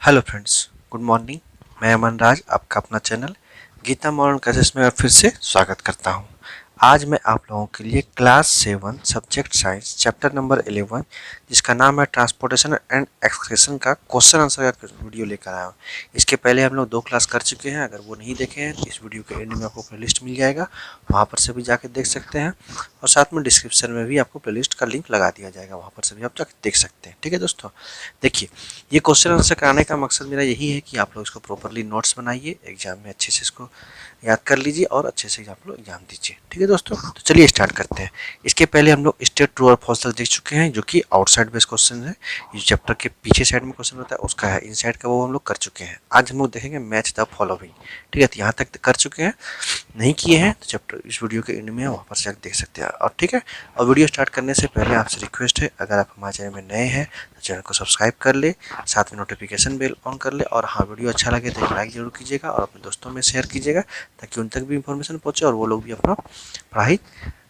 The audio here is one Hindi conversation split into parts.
Hello friends, good morning. मैं अमन राज, आपका अपना चैनल गीता मॉडर्न क्लासेस में फिर से स्वागत करता हूं। आज मैं आप लोगों के लिए class 7 subject science chapter number 11 जिसका नाम है ट्रांसपोर्टेशन एंड एक्सक्रेशन का क्वेश्चन आंसर का वीडियो लेकर आया हूँ। इसके पहले हम लोग 2 क्लास कर चुके हैं। अगर वो नहीं देखे हैं तो इस वीडियो के एंड में आपको प्लेलिस्ट मिल जाएगा, वहाँ पर से भी जाकर देख सकते हैं। और साथ में डिस्क्रिप्शन में भी आपको प्लेलिस्ट का लिंक लगा दिया जाएगा, वहाँ पर से भी आप जाकर देख सकते हैं। ठीक है दोस्तों, देखिए ये क्वेश्चन आंसर कराने का मकसद मेरा यही है कि आप लोग इसको प्रॉपरली नोट्स बनाइए, एग्जाम में अच्छे से इसको याद कर लीजिए और अच्छे से आप लोग एग्जाम दीजिए। ठीक है दोस्तों, तो चलिए स्टार्ट करते हैं। इसके पहले हम लोग स्टेट ट्रू और फॉल्स देख चुके हैं, जो कि आउटसाइड बेस्ड क्वेश्चन है। ये चैप्टर के पीछे साइड में क्वेश्चन होता है उसका है, इनसाइड का वो हम लोग कर चुके हैं। आज हम लोग देखेंगे मैच द फॉलोइंग। ठीक है, तो यहाँ तक कर चुके हैं, नहीं किए हैं तो चैप्टर इस वीडियो के एंड में वहाँ पर से देख सकते हैं। और ठीक है, और वीडियो स्टार्ट करने से पहले आपसे रिक्वेस्ट है, अगर आप हमारे चैनल में नए हैं तो चैनल को सब्सक्राइब कर ले, साथ में नोटिफिकेशन बेल ऑन कर ले। और हाँ, वीडियो अच्छा लगे तो एक लाइक जरूर कीजिएगा और अपने दोस्तों में शेयर कीजिएगा, ताकि उन तक भी इंफॉर्मेशन पहुँचे और वो लोग भी अपना पढ़ाई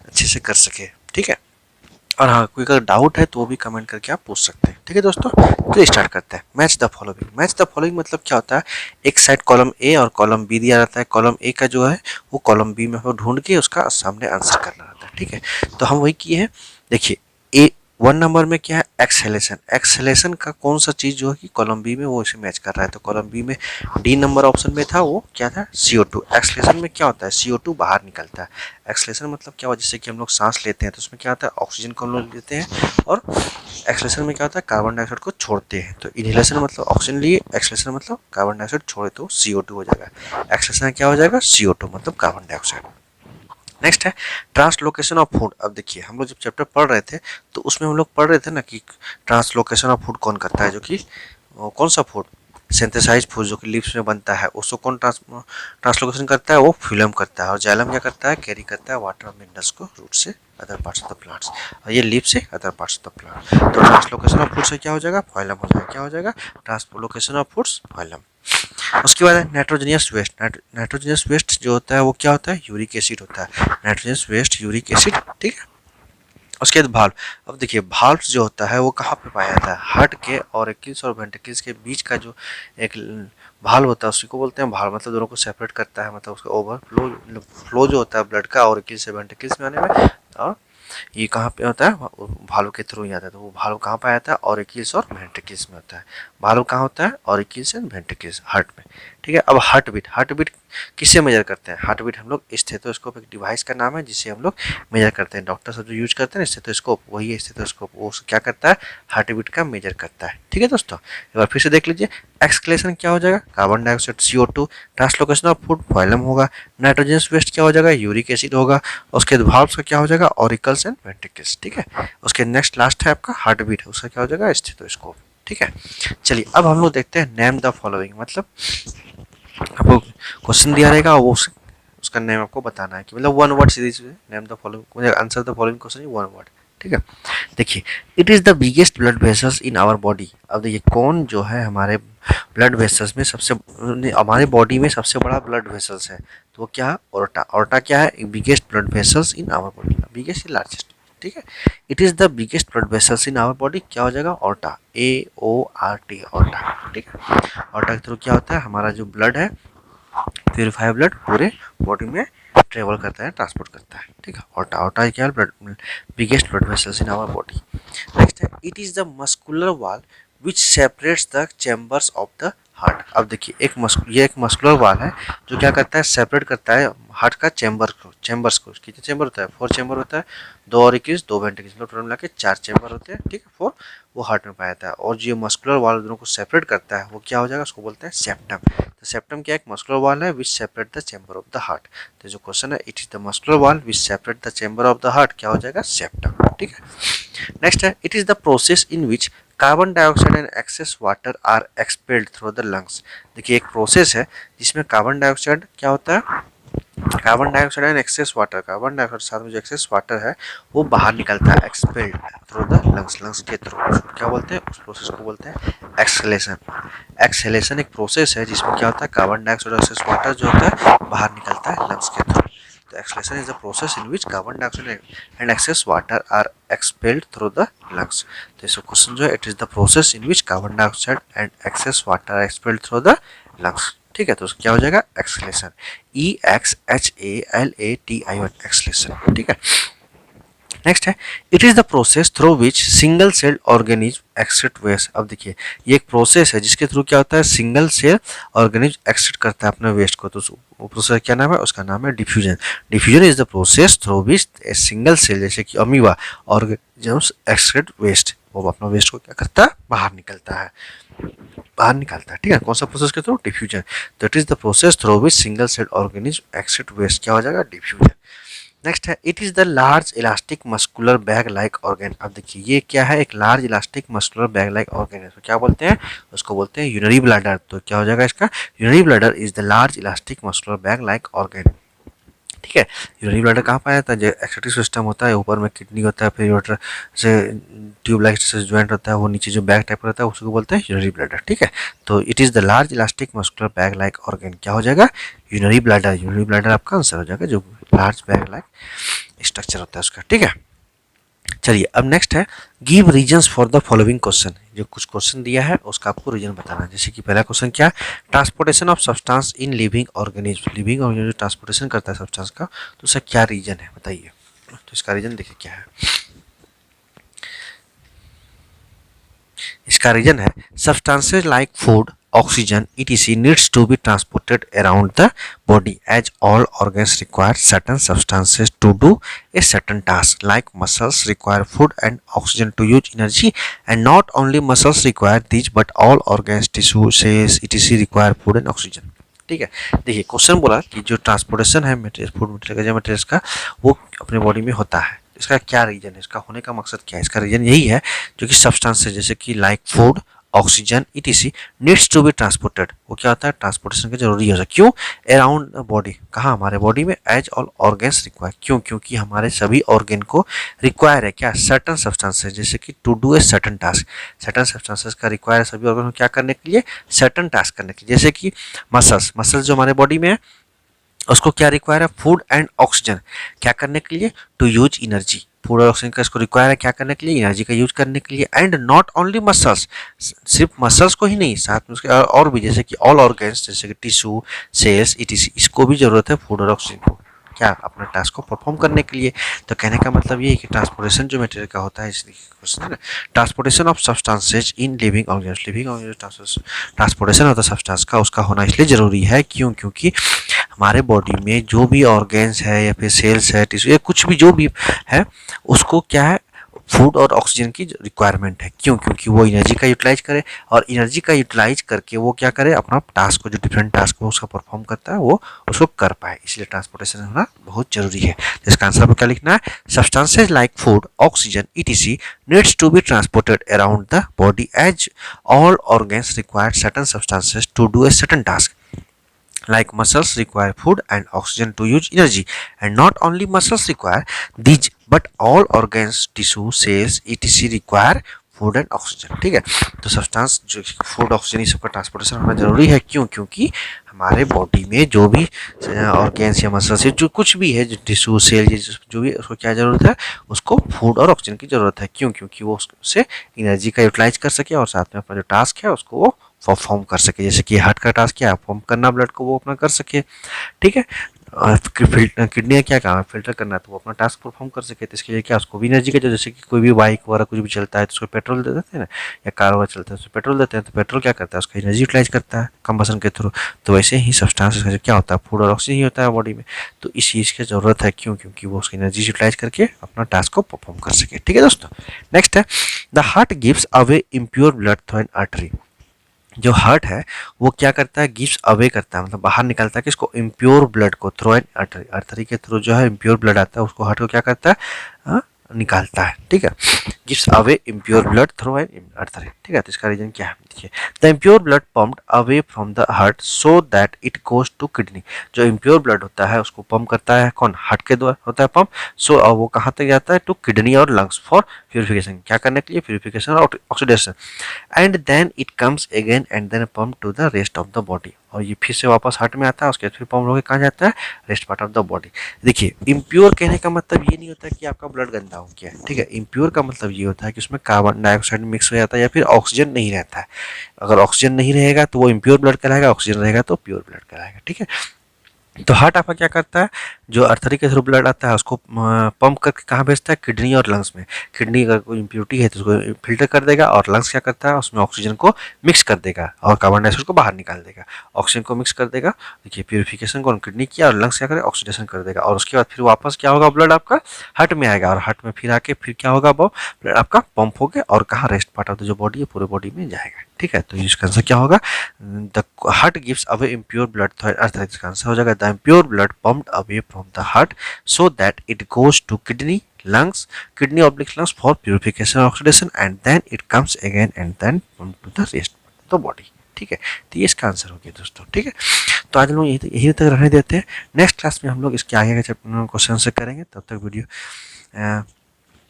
अच्छे से कर सके। ठीक है, और हाँ, कोई अगर डाउट है तो वो भी कमेंट करके आप पूछ सकते हैं। ठीक है दोस्तों, तो स्टार्ट करते हैं। Match the following. Match the following मतलब क्या होता है, एक साइड कॉलम ए और कॉलम बी दिया रहता है। कॉलम ए का जो है वो कॉलम बी में हम ढूंढ के उसका सामने आंसर करना रहता है। ठीक है, तो हम वही किए हैं। देखिए, ए 1 नंबर में क्या है, एक्सेलेशन। एक्सेलेशन का कौन सा चीज़ जो है कि कॉलम बी में वो इसे मैच कर रहा है, तो कॉलम बी में डी नंबर ऑप्शन में था, वो क्या था, CO2। एक्सेलेशन में क्या होता है, CO2 बाहर निकलता है। एक्सेलेशन मतलब क्या हुआ, जैसे कि हम लोग सांस लेते हैं तो उसमें क्या होता है, ऑक्सीजन को हम लोग लेते हैं, और एक्सेलेशन में क्या होता है, कार्बन डाइऑक्साइड को छोड़ते हैं। तो इनहेलेशन मतलब ऑक्सीजन लिए, एक्सेलेशन मतलब कार्बन डाइऑक्साइड छोड़े, तो CO2 हो जाएगा। एक्सेलेशन क्या हो जाएगा, CO2 मतलब कार्बन डाइऑक्साइड। नेक्स्ट है ट्रांसलोकेशन ऑफ फूड। अब देखिए, हम लोग जब चैप्टर पढ़ रहे थे तो उसमें हम लोग पढ़ रहे थे ना कि ट्रांसलोकेशन ऑफ फूड कौन करता है, जो कि कौन सा फूड, सिंथेसाइज फूड जो कि लिप्स में बनता है, उसको कौन ट्रांसलोकेशन करता है, वो फिल्म करता है। और जाइलम क्या करता है, कैरी करता है वाटर और मिनरल्स को रूट से other parts of the plants, और ये लिप से other parts of the plant. तो ट्रांसलोकेशन ऑफ फूड से क्या हो जाएगा, फाइलम हो जाएगा। क्या हो जाएगा, ट्रांसलोकेशन ऑफ फूड्स, फाइलम। उसके बाद है नाइट्रोजनियस वेस्ट। नाइट्रोजनियस वेस्ट जो होता है वो क्या होता है, यूरिक एसिड होता है। Nitrogenous waste, uric acid. ठीक है, उसके बाद भाल्व। अब देखिए, भाल्व जो होता है वो कहाँ पे पाया जाता है, हार्ट के ऑरिकल्स और वेंट्रिकल्स के बीच का जो एक भाल्व होता है उसी को बोलते हैं भाल्व। मतलब दोनों को सेपरेट करता है, मतलब उसका ओवरफ्लो फ्लो जो होता है ब्लड का ऑरिकल्स से वेंट्रिकल्स में आने में। और ये कहाँ पे होता है, भालू के थ्रू ही आता है। तो वो भालू कहाँ पाया जाता है, ऑरिकल्स और वेंट्रिकल्स में होता है। भालू कहाँ होता है, ऑरिकल्स एंड वेंट्रिकल्स, हार्ट में। ठीक है, अब हार्ट बीट। हार्ट बीट किससे मेजर करते हैं, हार्ट बीट हम लोग स्टेथोस्कोप, एक डिवाइस का नाम है जिसे हम लोग मेजर करते हैं। डॉक्टर सब जो यूज करते हैं स्टेथोस्कोप, वही है स्टेथोस्कोप, वो क्या करता है, हार्ट बीट का मेजर करता है। ठीक है दोस्तों, एक बार फिर से देख लीजिए। एक्सक्लेशन क्या हो जाएगा, carbon dioxide, CO2। Translocation of food, phylum होगा। नाइट्रोजनस वेस्ट क्या हो जाएगा, यूरिक एसिड होगा। उसके बाद भाल्व्स का क्या हो जाएगा, ऑरिकल्स एंड वेंट्रिकल्स। ठीक है, उसके नेक्स्ट लास्ट है आपका हार्ट बीट, उसका क्या हो जाएगा, स्टेथोस्कोप। ठीक है, चलिए अब हम लोग देखते हैं नेम द फॉलोइंग। मतलब आपको क्वेश्चन दिया रहेगा, वो उसका नेम आपको बताना है, कि मतलब 1 वर्ड सीरीज में name the following, answer the following question 1 word. ठीक है, देखिए, it is the biggest blood vessels in our body. अब देखिए, कौन जो है हमारे ब्लड वेसल्स में सबसे, हमारे बॉडी में सबसे बड़ा ब्लड वेसल्स है, तो वो क्या है, ऑर्टा। ऑर्टा क्या है, biggest blood vessels in our body, biggest largest. ठीक है, it is the biggest blood vessels in our body, क्या हो जाएगा, ऑर्टा, AORT, ऑर्टा। ठीक है, ऑर्टा के थ्रू क्या होता है, हमारा जो ब्लड है, प्यूरिफाई ब्लड पूरे बॉडी में ट्रेवल करता है, ट्रांसपोर्ट करता है। ठीक है, ऑर्टा। ऑर्टा क्या है, blood, biggest blood vessels in our body. Next है, it is the muscular wall which separates the chambers of the heart. अब देखिए, ये एक मस्कुलर वॉल है जो क्या करता है, सेपरेट करता है हार्ट का चैम्बर्स को। कितने चैम्बर होता है, 4 चैम्बर होता है, 2 ऑरिकल्स 2 वेंट्रिकल्स, मतलब टोटल मिला के 4 चैम्बर होते हैं। ठीक है, 4 वो हार्ट में पाया जाता है। और जो मस्कुलर वॉल दोनों को सेपरेट करता है वो क्या हो जाएगा, उसको बोलते हैं सेप्टम। तो सेप्टम क्या, एक मस्कुलर वॉल है which separate the chamber of the heart. तो जो क्वेश्चन है, it is the muscular wall which separate the chamber of the heart, क्या हो जाएगा, सेप्टम। ठीक है, नेक्स्ट है, it is the process in which carbon dioxide and excess water are expelled through the lungs. देखिए, एक प्रोसेस है जिसमें कार्बन डाइऑक्साइड क्या होता है, carbon dioxide and excess water, carbon dioxide साथ में जो एक्सेस वाटर है वो बाहर निकलता है, expelled through the lungs, lungs के थ्रू। क्या बोलते हैं, उस प्रोसेस को बोलते हैं एक्सहेलेशन। एक्सहेलेशन एक प्रोसेस है जिसमें क्या होता है, कार्बन डाइऑक्साइड और एक्सेस वाटर जो होता है बाहर निकलता है लंग्स के थ्रू। तो exhalation is the process in which carbon dioxide and excess water are expelled through the lungs. तो इसका क्वेश्चन जो है, it is the process in which carbon dioxide and excess water are expelled through the lungs. ठीक है, तो क्या हो जाएगा एक्सलेशन, EXHALATION एक्सलेशन. ठीक है, नेक्स्ट है it is the process through which single cell organism excrete waste. अब देखिए ये एक प्रोसेस है जिसके थ्रू क्या होता है, सिंगल सेल ऑर्गेनिज्म एक्सक्रीट करता है अपने वेस्ट को. तो वो प्रोसेस क्या नाम है, उसका नाम है diffusion. Diffusion is the process through which a single cell जैसे कि अमीबा ऑर्गेनिज्म एक्सक्रीट वेस्ट, वो अपना वेस्ट को क्या करता है, बाहर निकलता है, बाहर निकालता है. ठीक है, कौन सा प्रोसेस के थ्रू, डिफ्यूजन. तो it is the process through which single cell organism excrete waste, क्या हो जाएगा, डिफ्यूजन. नेक्स्ट है it is the large elastic muscular bag like organ. अब देखिए ये क्या है, एक large elastic muscular bag like organ है. तो क्या बोलते हैं, उसको बोलते हैं यूरिनरी ब्लैडर. तो क्या हो जाएगा इसका, urinary bladder is the large elastic muscular bag like organ. ठीक है, यूरिनरी ब्लैडर कहाँ पाया जाता है, जो एक्सक्रीटरी सिस्टम होता है, ऊपर में किडनी होता है, फिर यूरेटर से ट्यूब लाइक से ज्वाइंट होता है, वो नीचे जो बैग टाइप रहता है उसको बोलते हैं यूरिनरी ब्लैडर. ठीक है, तो it is the large elastic muscular bag like organ, क्या हो जाएगा, यूरिनरी ब्लैडर. यूरिनरी ब्लैडर आपका आंसर हो जाएगा, जो लार्ज बैग लाइक स्ट्रक्चर होता है उसका. ठीक है, चलिए अब नेक्स्ट है give reasons for the following question. जो कुछ क्वेश्चन दिया है उसका आपको रीजन बताना है. जैसे कि पहला क्वेश्चन क्या, transportation of substance in living organism. Living organism जो ट्रांसपोर्टेशन करता है सब्सटेंस का, तो उसका क्या रीजन है बताइए. तो इसका रीजन देखिए क्या है, इसका रीजन है substances like food, oxygen, etc. needs to be transported around the body as all organs require certain substances to do a certain task. Like muscles require food and oxygen to use energy, and not only muscles require these but all organs, tissue, cells, etc. require food and oxygen. ठीक है, देखिए क्वेश्चन बोला कि जो ट्रांसपोर्टेशन है मटेरियल, फूड मटेरियल का, मटेरियल्स का, वो अपने बॉडी में होता है. इसका क्या रीजन है, इसका होने का मकसद क्या है, इसका रीजन यही है जो कि सब्सटेंस है जैसे कि like food, oxygen, etc. Needs to be transported, वो क्या होता है, ट्रांसपोर्टेशन का जरूरी होता है. क्यों, अराउंड द बॉडी, कहाँ, हमारे बॉडी में, एज ऑल ऑर्गन्स रिक्वायर. क्यों, क्योंकि हमारे सभी ऑर्गन को रिक्वायर है क्या, सर्टन सब्सटेंसेस, जैसे कि to do a certain task. Certain substances का रिक्वायर है सभी ऑर्गन को क्या करने के लिए, सर्टन टास्क करने के लिए. जैसे कि मसल्स, मसल्स जो हमारे बॉडी में है उसको क्या रिक्वायर है, फूड एंड ऑक्सीजन, क्या करने के लिए, टू यूज एनर्जी. फूड और ऑक्सीजन का इसको रिक्वायर है क्या करने के लिए, एनर्जी का यूज करने के लिए. एंड नॉट ओनली मसल्स, सिर्फ मसल्स को ही नहीं, साथ में उसके और भी, जैसे कि ऑल ऑर्गन्स, जैसे कि टिश्यू, सेल्स, etc. इसको भी जरूरत है फूड और ऑक्सीजन को, क्या, अपने टास्क को परफॉर्म करने के लिए. तो कहने का मतलब ये है कि ट्रांसपोर्टेशन जो मटेरियल का होता है, इसलिए क्वेश्चन है ना, transportation of substances in living organism. Living organism transportation होता है सब्सटेंस का, उसका होना इसलिए जरूरी है. क्यों, क्योंकि हमारे बॉडी में जो भी ऑर्गेन्स है या फिर सेल्स है, टिश्यू, या कुछ भी जो भी है, उसको क्या है, फूड और ऑक्सीजन की रिक्वायरमेंट है. क्यों, क्योंकि वो एनर्जी का यूटिलाइज करे, और एनर्जी का यूटिलाइज करके वो क्या करे, अपना टास्क को, जो डिफरेंट टास्क को उसका परफॉर्म करता है, वो उसको कर पाए. इसलिए ट्रांसपोर्टेशन होना बहुत जरूरी है. इसका आंसर आपको क्या लिखना है, substances like food, oxygen, etc. Needs to be transported around the body as all organs require certain substances to do a certain task. Like muscles require food and oxygen to use energy, and not only muscles require these but all organs, tissue, cells, etc. require food and oxygen. ठीक है, तो सब्सटेंस जो फूड, ऑक्सीजन, ये सबका ट्रांसपोर्टेशन होना जरूरी है. क्यों, क्योंकि हमारे बॉडी में जो भी ऑर्गेन्स या मसल्स, जो कुछ भी है, जो टिश्यू, सेल, जो भी, उसको क्या जरूरत है, उसको फूड और ऑक्सीजन की जरूरत है. क्यों, क्योंकि वो उससे एनर्जी का यूटिलाइज कर सके, और साथ में अपना जो टास्क है उसको वो परफॉर्म कर सके. जैसे कि हार्ट का टास्क क्या है, परफॉर्म करना, ब्लड को वो अपना कर सके. ठीक है, किडनी क्या काम है, फिल्टर करना है, तो वो अपना टास्क परफॉर्म कर सके. तो इसके लिए क्या, उसको भी एनर्जी का, जैसे कि कोई भी बाइक वगैरह कुछ भी चलता है तो उसको पेट्रोल दे देते हैं ना, या कार वगैरह चलता है तो पेट्रोल देते हैं. तो पेट्रोल क्या करता है, उसका एनर्जी यूटिलाइज करता है कंबसन के थ्रू. तो वैसे ही सब्सटेंस का क्या होता है, फूड और ऑक्सीजन ही होता है बॉडी में. तो इस चीज़ की जरूरत है. क्यों, क्योंकि वो उसकी एनर्जी यूटिलाइज करके अपना टास्क को परफॉर्म कर सके. ठीक है दोस्तों, नेक्स्ट है the heart gives away impure blood through an artery. जो हार्ट है वो क्या करता है, गिव्स अवे करता है, मतलब बाहर निकालता है किसको, इम्प्योर ब्लड को, थ्रू एन आर्टरी. आर्टरी के थ्रू जो है इम्प्योर ब्लड आता है, उसको हार्ट को क्या करता है, निकालता है. ठीक है, gives away impure blood through an artery. ठीक है, तो इसका रीजन क्या है, देखिए the impure blood pumped away from the heart so that it goes to kidney. जो इम्प्योर ब्लड होता है उसको पंप करता है कौन, हार्ट के द्वारा होता है पंप. सो वो कहाँ तक जाता है, टू किडनी और लंग्स फॉर प्यूरिफिकेशन, क्या करने के लिए, प्यूरिफिकेशन और oxidation. And then it comes again and then pump to the rest of the body. और ये फिर से वापस हार्ट में आता है, उसके बाद फिर पंप होकर कहाँ जाता है, rest part of the body. देखिए इम्प्योर कहने का मतलब ये नहीं होता है कि आपका ब्लड गंदा हो गया है, ठीक है। इम्प्योर का मतलब ये होता है कि उसमें कार्बन डाइऑक्साइड मिक्स हो जाता है या फिर ऑक्सीजन नहीं रहता है। अगर ऑक्सीजन नहीं रहेगा तो वो इम्प्योर ब्लड कहलाएगा, ऑक्सीजन रहेगा तो प्योर ब्लड कहलाएगा, ठीक है। तो हार्ट आपका क्या करता है, जो आर्टरी के थ्रू ब्लड आता है उसको पंप करके कहाँ भेजता है, किडनी और लंग्स में। किडनी अगर कोई इम्प्योरिटी है तो उसको फिल्टर कर देगा, और लंग्स क्या करता है, उसमें ऑक्सीजन को मिक्स कर देगा और कार्बन डाइऑक्साइड को बाहर निकाल देगा, ऑक्सीजन को मिक्स कर देगा। देखिए प्यूरिफिकेशन कौन, किडनी किया, और लंग्स क्या करे, ऑक्सीडेशन कर देगा। और उसके बाद फिर वापस क्या होगा, ब्लड आपका हार्ट में आएगा, और हार्ट में फिर आके फिर क्या होगा, वो ब्लड आपका पंप हो गया और कहाँ, रेस्ट पार्ट ऑफ द जो बॉडी है पूरे बॉडी में जाएगा, ठीक है। तो इसका आंसर क्या होगा, the heart gives away impure blood, तो अर्थात इसका आंसर हो जाएगा the impure blood pumped away from the heart so that it goes to kidney lungs, kidney oblique lungs for purification and oxidation, and then it comes again and then to the rest of the body, ठीक है। तो ये इसका आंसर हो गया दोस्तों, ठीक है। तो आज हम लोग यही तक रहने देते हैं, नेक्स्ट क्लास में हम लोग इसके आगे के चैप्टर क्वेश्चन से करेंगे। तब तक वीडियो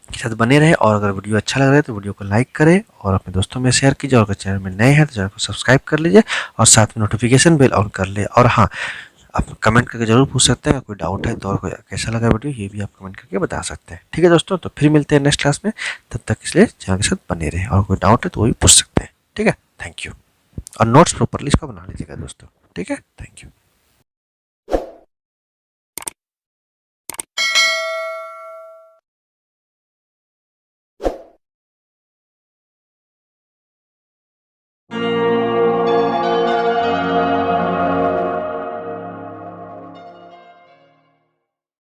के साथ बने रहे, और अगर वीडियो अच्छा लग रहा है तो वीडियो को लाइक करें और अपने दोस्तों में शेयर कीजिए, और अगर चैनल में नए हैं तो चैनल को सब्सक्राइब कर लीजिए और साथ में नोटिफिकेशन बेल ऑन कर ले। और हाँ, आप कमेंट करके जरूर पूछ सकते हैं, कोई डाउट है तो, और कोई कैसा लगा वीडियो ये भी आप कमेंट करके बता सकते हैं, ठीक है दोस्तों। तो फिर मिलते हैं नेक्स्ट क्लास में, तब तक इसलिए चैनल के साथ बने रहे, और कोई डाउट है तो वो भी पूछ सकते हैं, ठीक है। थैंक यू, और नोट्स प्रॉपरली इसका बना लीजिएगा दोस्तों, ठीक है। Thank you.